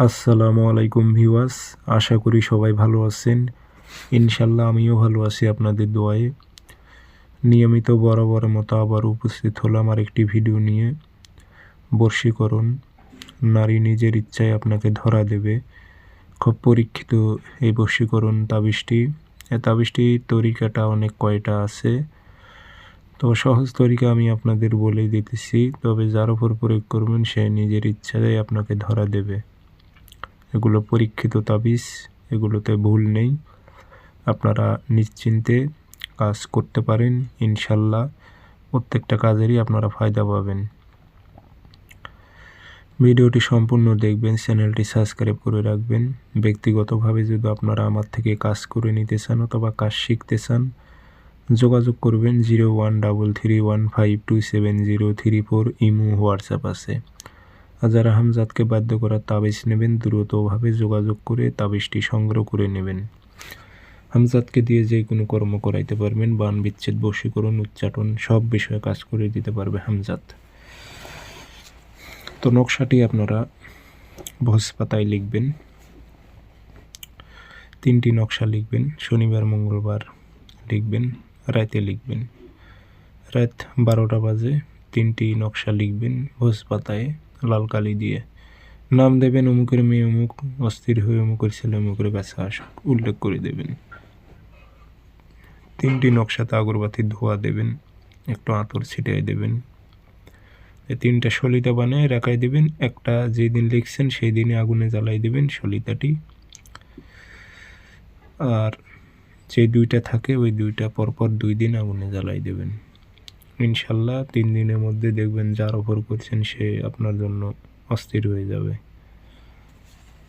আসসালামু আলাইকুম ভিউয়ার্স, আশা করি সবাই ভালো আছেন। ইনশাল্লাহ আমিও ভালো আছি আপনাদের দোয়ায়। নিয়মিত বরাবরের মতো আবার উপস্থিত হলাম আরেকটি ভিডিও নিয়ে। বশীকরণ, নারী নিজের ইচ্ছায় আপনাকে ধরা দেবে। খুব পরীক্ষিত এই বশীকরণ তাবিজটি। এই তাবিজটির তরিকাটা অনেক কয়টা আছে, তো সহজ তরিকা আমি আপনাদের বলে দিতেছি। তবে যার উপর প্রয়োগ করবেন সে নিজের ইচ্ছায় আপনাকে ধরা দেবে। এগুলো পরীক্ষিত তাবিজ, এগুলোতে ভুল নেই। আপনারা নিশ্চিন্তে কাজ করতে পারেন ইনশাল্লাহ। প্রত্যেকটা কাজেরই আপনারা ফায়দা পাবেন। ভিডিওটি সম্পূর্ণ দেখবেন, চ্যানেলটি সাবস্ক্রাইব করে রাখবেন। ব্যক্তিগতভাবে যদি আপনারা আমার থেকে কাজ করে নিতে চান অথবা কাজ শিখতে চান, যোগাযোগ করবেন 0133152703 ইমো হোয়াটসঅ্যাপ আছে। আর যারা হামজাতকে বাধ্য করার তাবিজ নেবেন, দ্রুতভাবে যোগাযোগ করে তাবিজটি সংগ্রহ করে নেবেন। হামজাতকে দিয়ে যে কোনো কর্ম করাইতে পারবেন, বান বিচ্ছেদ, বশীকরণ, উচ্চাটন সব বিষয়ে কাজ করে দিতে পারবে হামজাত। তো নকশাটি আপনারা ভোজ পাতায় লিখবেন। 3টি নকশা লিখবেন। শনিবার মঙ্গলবার লিখবেন, রাতে লিখবেন। রাত 12টা বাজে 3টি নকশা লিখবেন ভোজ পাতায় লাল কালি দিয়ে। নাম দেবেন অমুকের মেয়ে অমুক, অস্থির হয়ে অমুকের ছেলে অমুকের কাছে আসুক, উল্লেখ করে দেবেন। 3টি নকশাতে আগরবাতির ধোয়া দেবেন, একটু আতর ছিটিয়ে দেবেন। এই 3টা সলিতা বানিয়ে রাখাই দেবেন। একটা যেদিন লিখছেন সেই দিনে আগুনে জ্বালাই দেবেন সলিতাটি। আর যে 2টা থাকে ওই 2টা পরপর 2 দিন আগুনে জ্বালাই দেবেন। ইনশাল্লাহ 3 দিনের মধ্যে দেখবেন যার ওপর করছেন সে আপনার জন্য অস্থির হয়ে যাবে।